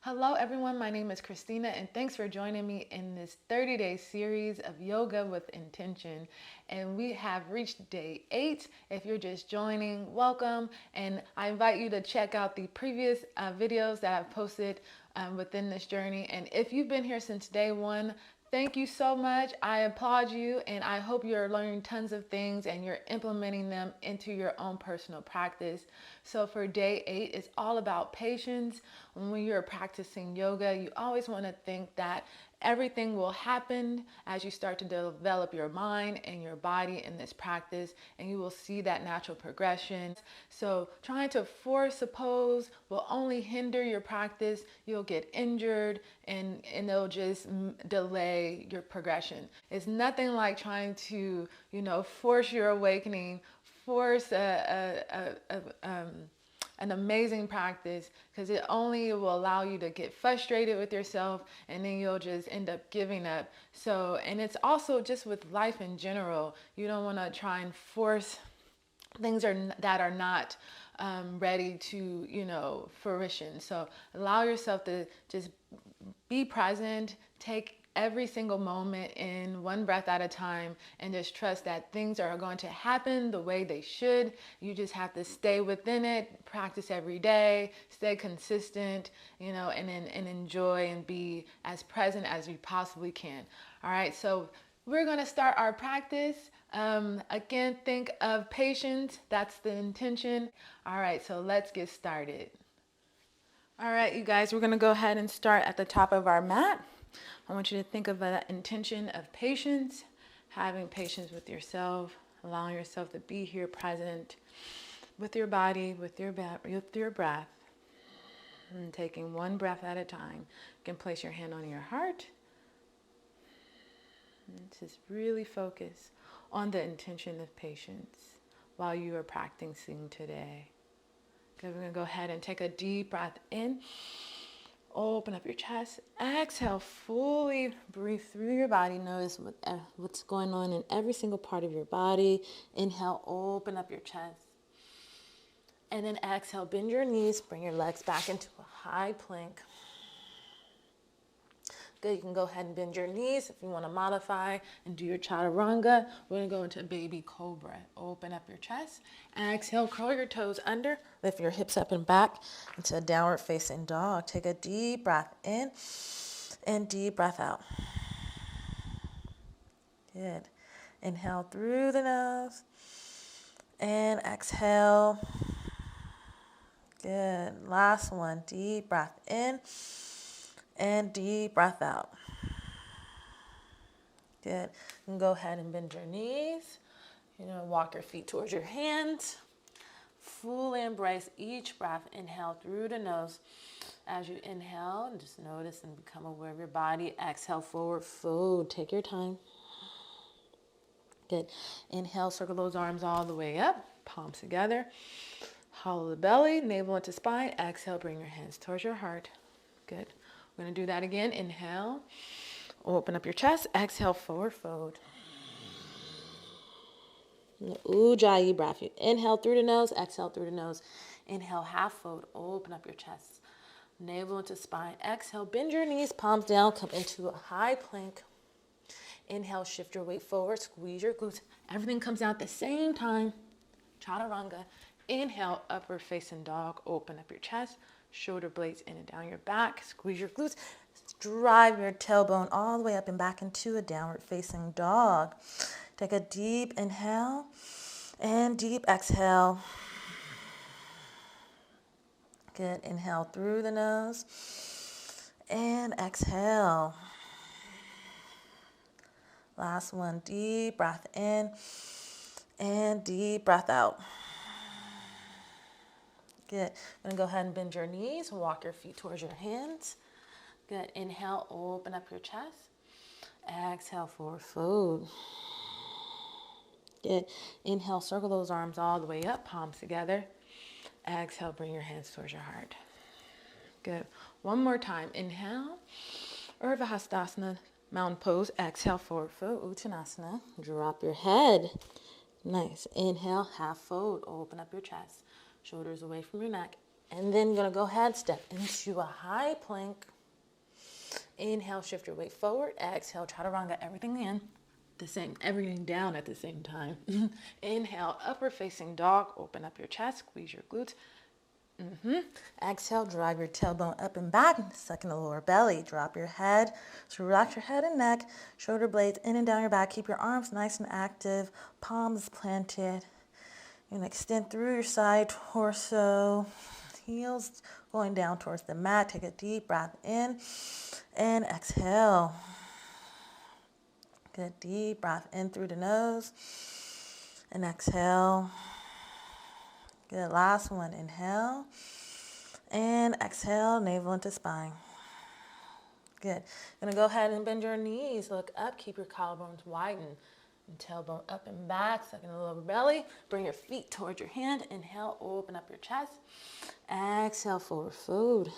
Hello everyone, my name is Christina and thanks for joining me in this 30-day series of yoga with intention. And we have reached day 8. If you're just joining, welcome. And I invite you to check out the previous videos that I've posted within this journey. And if you've been here since day 1, thank you so much. I applaud you and I hope you're learning tons of things and you're implementing them into your own personal practice. So for day 8, it's all about patience. When you're practicing yoga, you always want to think that everything will happen as you start to develop your mind and your body in this practice, and you will see that natural progression. So trying to force a pose will only hinder your practice. You'll get injured and it'll just delay your progression. It's nothing like trying to, force your awakening, force an amazing practice, because it only will allow you to get frustrated with yourself and then you'll just end up giving up. So, and it's also just with life in general, you don't want to try and force things that are not ready to, fruition. So allow yourself to just be present, take every single moment in one breath at a time, and just trust that things are going to happen the way they should. You just have to stay within it, practice every day, stay consistent, and enjoy and be as present as you possibly can. All right, so we're going to start our practice. Again, think of patience. That's the intention. All right, so let's get started. All right, you guys, we're going to go ahead and start at the top of our mat. I want you to think of an intention of patience, having patience with yourself, allowing yourself to be here present with your body, with your breath, and taking one breath at a time. You can place your hand on your heart and just really focus on the intention of patience while you are practicing today. Okay, we're going to go ahead and take a deep breath in. Open up your chest. Exhale, fully breathe through your body. Notice what's going on in every single part of your body. Inhale, open up your chest. And then exhale, bend your knees, bring your legs back into a high plank. Good, you can go ahead and bend your knees if you want to modify and do your chaturanga. We're going to go into baby cobra. Open up your chest. Exhale, curl your toes under. Lift your hips up and back into a downward facing dog. Take a deep breath in and deep breath out. Good. Inhale through the nose and exhale. Good. Last one. Deep breath in and deep breath out. Good. You can go ahead and bend your knees. Walk your feet towards your hands. Fully embrace each breath. Inhale through the nose. As you inhale, just notice and become aware of your body. Exhale, forward fold. Take your time. Good. Inhale, circle those arms all the way up. Palms together. Hollow the belly, navel into spine. Exhale, bring your hands towards your heart. Good. We're going to do that again. Inhale. Open up your chest. Exhale, forward fold. Ujjayi breath. You inhale through the nose. Exhale through the nose. Inhale, half fold. Open up your chest. Navel into spine. Exhale, bend your knees, palms down. Come into a high plank. Inhale, shift your weight forward. Squeeze your glutes. Everything comes out at the same time. Chaturanga. Inhale, upward facing dog. Open up your chest. Shoulder blades in and down your back. Squeeze your glutes. Drive your tailbone all the way up and back into a downward facing dog. Take a deep inhale and deep exhale. Good. Inhale through the nose and exhale. Last one. Deep breath in and deep breath out. Good. I'm going to go ahead and bend your knees. Walk your feet towards your hands. Good. Inhale, open up your chest. Exhale, forward fold. Good. Inhale, circle those arms all the way up, palms together. Exhale, bring your hands towards your heart. Good. One more time. Inhale, Urdhva Hastasana, mountain pose. Exhale, forward fold, Uttanasana. Drop your head. Nice. Inhale, half fold. Open up your chest. Shoulders away from your neck. And then you're going to go ahead, step into a high plank. Inhale, shift your weight forward. Exhale, chaturanga, everything in. Everything down at the same time. Inhale, upward facing dog. Open up your chest, squeeze your glutes. Exhale, drive your tailbone up and back. Suck in the lower belly. Drop your head. So relax your head and neck. Shoulder blades in and down your back. Keep your arms nice and active. Palms planted. And extend through your side torso. Heels going down towards the mat. Take a deep breath in and exhale. Good, deep breath in through the nose and exhale. Good, last one, inhale and exhale, navel into spine. Good, gonna go ahead and bend your knees, look up, keep your collarbones widened. And tailbone up and back, suck in the lower belly. Bring your feet towards your hand. Inhale, open up your chest. Exhale, forward fold.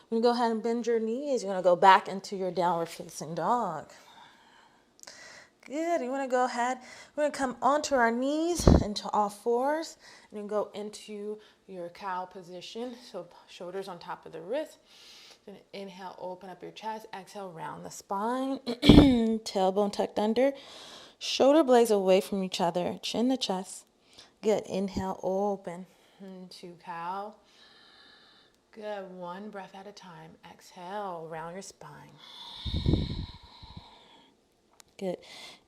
You're going to go ahead and bend your knees. You're going to go back into your downward facing dog. Good. You want to go ahead. We're going to come onto our knees, into all fours. And then go into your cow position. So shoulders on top of the wrist. Then inhale, open up your chest. Exhale, round the spine. Tailbone tucked under. Shoulder blades away from each other. Chin to chest. Good. Inhale, open into cow. Good. One breath at a time. Exhale, round your spine. Good.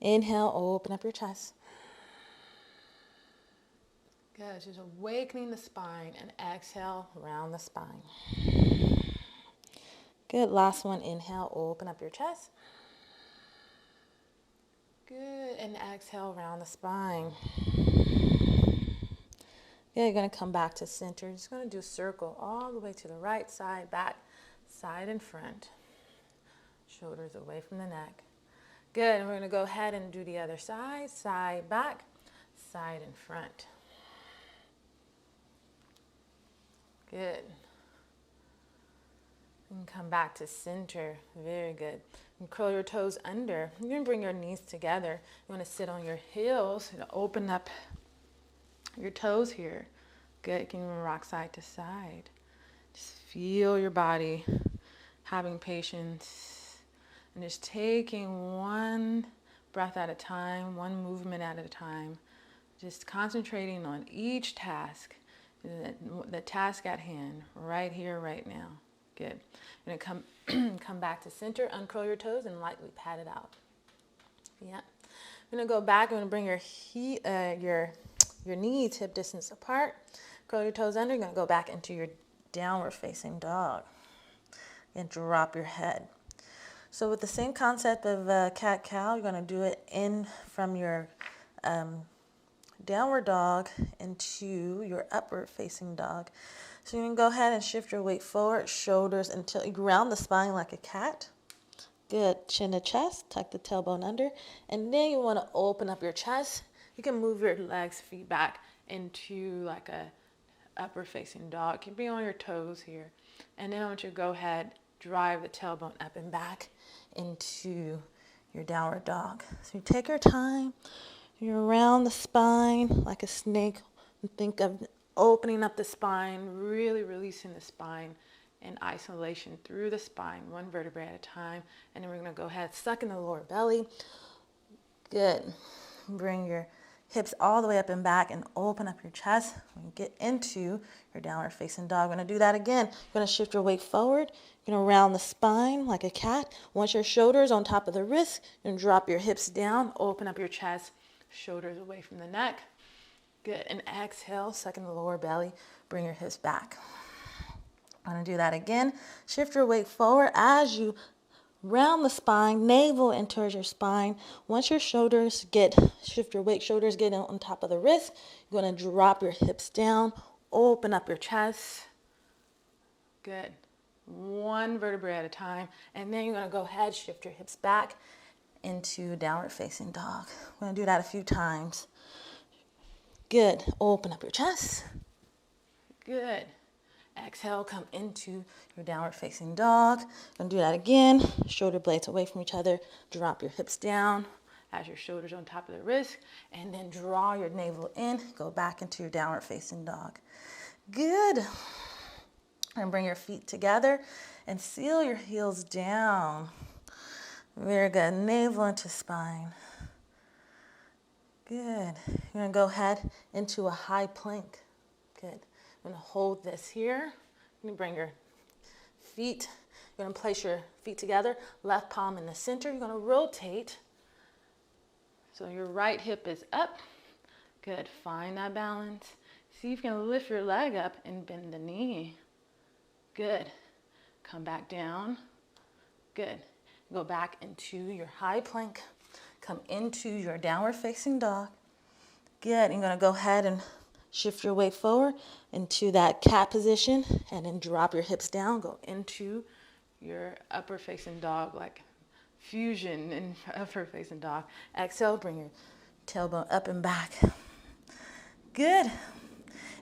Inhale, open up your chest. Good. Just awakening the spine and exhale, round the spine. Good. Last one. Inhale, open up your chest. Good. And exhale, round the spine. Good. You're going to come back to center. You're just going to do a circle all the way to the right side, back, side and front. Shoulders away from the neck. Good. And we're going to go ahead and do the other side. Side, back, side and front. Good. And come back to center. Very good. And curl your toes under. You're going to bring your knees together. You want to sit on your heels and open up your toes here. Good. You can rock side to side. Just feel your body, having patience, and just taking one breath at a time, one movement at a time. Just concentrating on each task, the task at hand, right here, right now. Good. You're going to come back to center, uncurl your toes, and lightly pat it out. Yeah. You're going to go back. You're going to bring your knees hip distance apart. Curl your toes under. You're going to go back into your downward facing dog. And drop your head. So with the same concept of cat-cow, you're going to do it in from your downward dog into your upward facing dog. So you can go ahead and shift your weight forward, shoulders until you round the spine like a cat. Good. Chin to chest, tuck the tailbone under. And then you want to open up your chest. You can move your legs, feet back into like a upward facing dog. You can be on your toes here. And then I want you to go ahead, drive the tailbone up and back into your downward dog. So you take your time. You're around the spine like a snake. Think of opening up the spine, really releasing the spine in isolation through the spine, one vertebrae at a time. And then we're going to go ahead, suck in the lower belly. Good. Bring your hips all the way up and back and open up your chest. When you get into your downward facing dog, we're going to do that again. You're going to shift your weight forward. You're going to round the spine like a cat. Once your shoulders on top of the wrist, you're going to drop your hips down, open up your chest, shoulders away from the neck. Good. And exhale, suck in the lower belly. Bring your hips back. I'm going to do that again. Shift your weight forward as you round the spine, navel enters your spine. Once your shift your weight, shoulders get on top of the wrist. You're going to drop your hips down, open up your chest. Good. One vertebrae at a time. And then you're going to go ahead, shift your hips back into downward facing dog. We're going to do that a few times. Good. Open up your chest. Good. Exhale, come into your downward facing dog. Gonna do that again. Shoulder blades away from each other. Drop your hips down as your shoulders on top of the wrist. And then draw your navel in. Go back into your downward facing dog. Good. And bring your feet together and seal your heels down. Very good. Navel into spine. Good. You're going to go ahead into a high plank. Good. I'm going to hold this here. You're going to bring your feet. You're going to place your feet together, left palm in the center. You're going to rotate. So your right hip is up. Good. Find that balance. See if you can lift your leg up and bend the knee. Good. Come back down. Good. Go back into your high plank. Come into your downward facing dog. Good. You're going to go ahead and shift your weight forward into that cat position and then drop your hips down. Go into your upper facing dog, like fusion in upper facing dog. Exhale, bring your tailbone up and back. Good.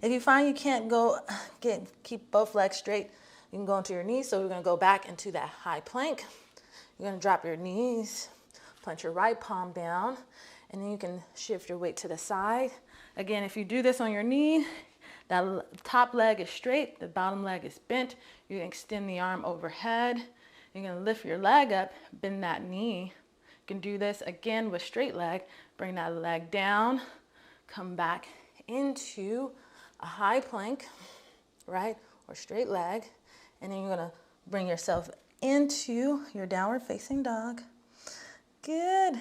If you find you can't keep both legs straight, you can go into your knees. So we're going to go back into that high plank. You're going to drop your knees, plant your right palm down, and then you can shift your weight to the side. Again, if you do this on your knee, that top leg is straight, the bottom leg is bent. You can extend the arm overhead. You're going to lift your leg up, bend that knee. You can do this again with straight leg. Bring that leg down, come back into a high plank, right, or straight leg. And then you're going to bring yourself into your downward facing dog. Good.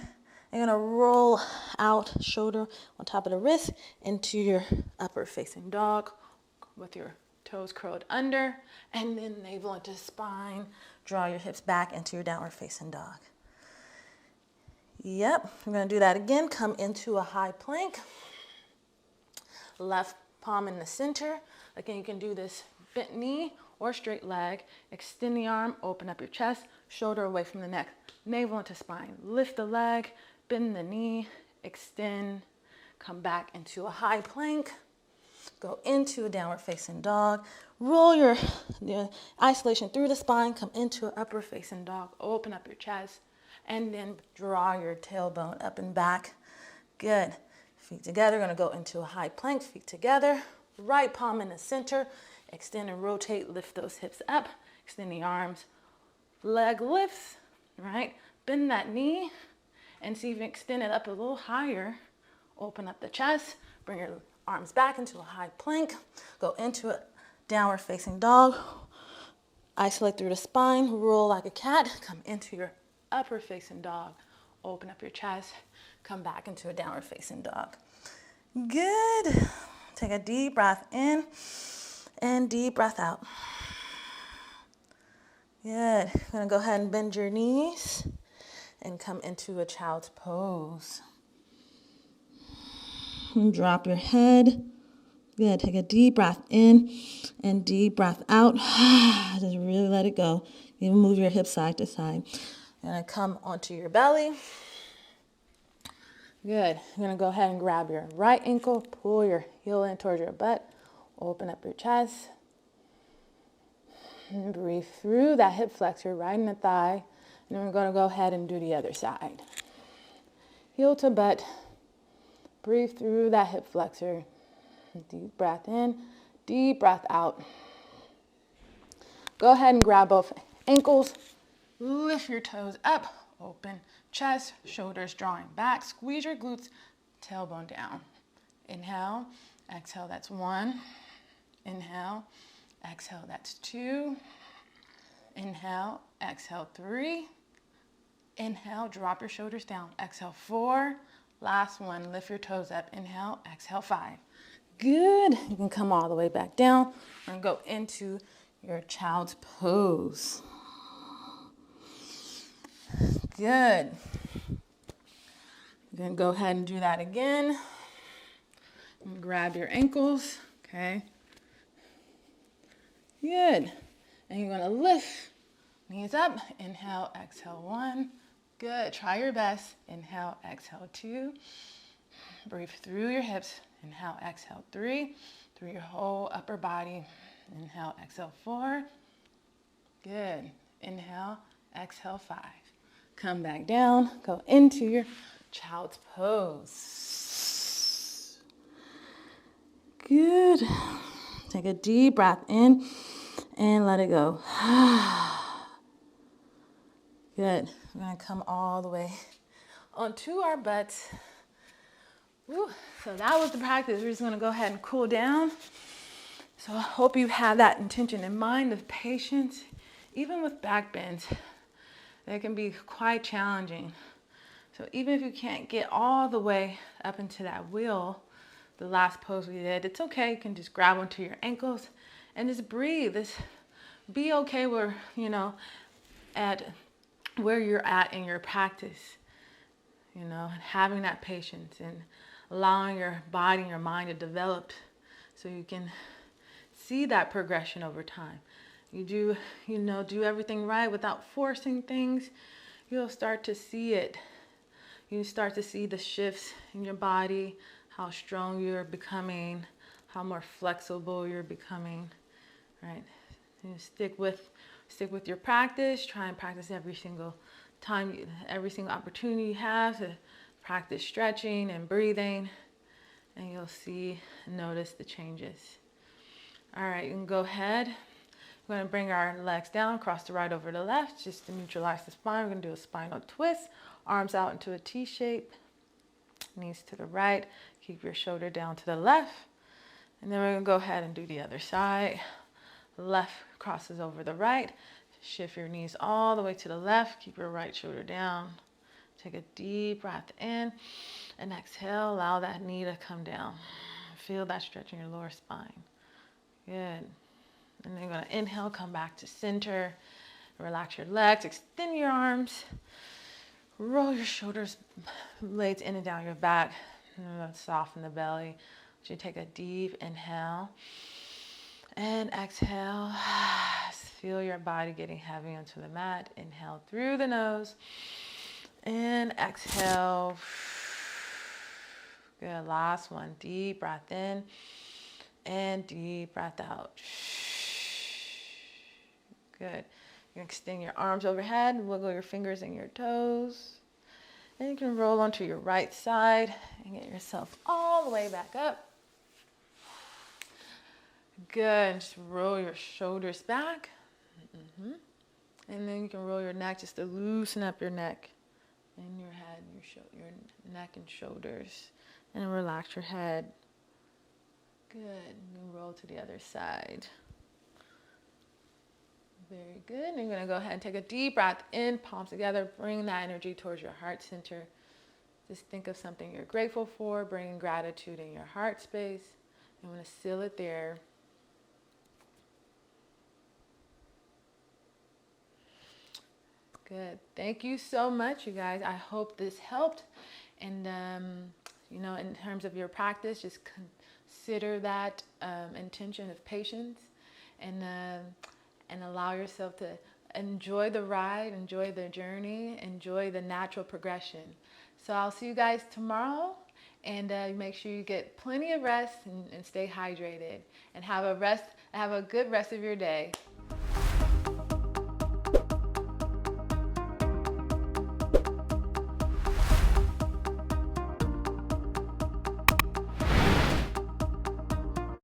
You're going to roll out, shoulder on top of the wrist, into your upper facing dog with your toes curled under, and then navel into spine. Draw your hips back into your downward facing dog. Yep, we're going to do that again. Come into a high plank. Left palm in the center. Again, you can do this bent knee or straight leg. Extend the arm, open up your chest, shoulder away from the neck, navel into spine. Lift the leg, bend the knee, extend, come back into a high plank. Go into a downward facing dog. Roll your isolation through the spine. Come into an upper facing dog. Open up your chest. And then draw your tailbone up and back. Good. Feet together. Going to go into a high plank. Feet together. Right palm in the center. Extend and rotate. Lift those hips up. Extend the arms. Leg lifts. Right. Bend that knee. And see if you can extend it up a little higher. Open up the chest. Bring your arms back into a high plank. Go into a downward facing dog. Isolate through the spine. Roll like a cat. Come into your upper facing dog. Open up your chest. Come back into a downward facing dog. Good. Take a deep breath in and deep breath out. Good. I'm going to go ahead and bend your knees and come into a child's pose. And drop your head. Good. Take a deep breath in and deep breath out. Just really let it go. You move your hips side to side. You're going to come onto your belly. Good. You're going to go ahead and grab your right ankle. Pull your heel in towards your butt. Open up your chest. And breathe through that hip flexor right in the thigh. And then we're going to go ahead and do the other side. Heel to butt. Breathe through that hip flexor. Deep breath in, deep breath out. Go ahead and grab both ankles. Lift your toes up. Open chest, shoulders drawing back. Squeeze your glutes, tailbone down. Inhale, exhale, that's 1. Inhale, exhale, that's 2. Inhale, exhale, 3. Inhale, drop your shoulders down. Exhale, 4. Last one, lift your toes up. Inhale, exhale, 5. Good. You can come all the way back down and go into your child's pose. Good. You're going to go ahead and do that again. And grab your ankles. Okay. Good. And you're going to lift knees up. Inhale, exhale, 1. Good. Try your best. Inhale, exhale, 2. Breathe through your hips. Inhale, exhale, 3. Through your whole upper body. Inhale, exhale, 4. Good. Inhale, exhale, 5. Come back down. Go into your child's pose. Good. Take a deep breath in and let it go. Good. We're going to come all the way onto our butts. Woo. So that was the practice. We're just going to go ahead and cool down. So I hope you have that intention in mind of patience. Even with back bends, they can be quite challenging. So even if you can't get all the way up into that wheel, the last pose we did, it's okay. You can just grab onto your ankles and just breathe. Just be okay where, at where you're at in your practice, and having that patience and allowing your body and your mind to develop so you can see that progression over time. You do everything right without forcing things, you'll start to see it. You start to see the shifts in your body, how strong you're becoming, how more flexible you're becoming, right? You stick with your practice. Try and practice every single time, every single opportunity you have to practice stretching and breathing, and you'll see and notice the changes. All right, you can go ahead. We're going to bring our legs down, cross the right over the left, just to neutralize the spine. We're going to do a spinal twist, arms out into a T shape, knees to the right, keep your shoulder down to the left, and then we're going to go ahead and do the other side. Left crosses over the right, shift your knees all the way to the left, keep your right shoulder down. Take a deep breath in and exhale, allow that knee to come down. Feel that stretch in your lower spine. Good. And then you're going to inhale, come back to center. Relax your legs, extend your arms. Roll your shoulders, blades in and down your back. And soften the belly. So you take a deep inhale. And exhale. Feel your body getting heavy onto the mat. Inhale through the nose. And exhale. Good. Last one. Deep breath in. And deep breath out. Good. You can extend your arms overhead, wiggle your fingers and your toes. And you can roll onto your right side and get yourself all the way back up. Good. Just roll your shoulders back. And then you can roll your neck just to loosen up your neck and your head, your neck and shoulders. And relax your head. Good. And roll to the other side. Very good. And you're going to go ahead and take a deep breath in, palms together. Bring that energy towards your heart center. Just think of something you're grateful for. Bring gratitude in your heart space. I'm going to seal it there. Good. Thank you so much, you guys. I hope this helped. And, in terms of your practice, just consider that intention of patience and allow yourself to enjoy the ride, enjoy the journey, enjoy the natural progression. So I'll see you guys tomorrow, and make sure you get plenty of rest and stay hydrated, and have a good rest of your day.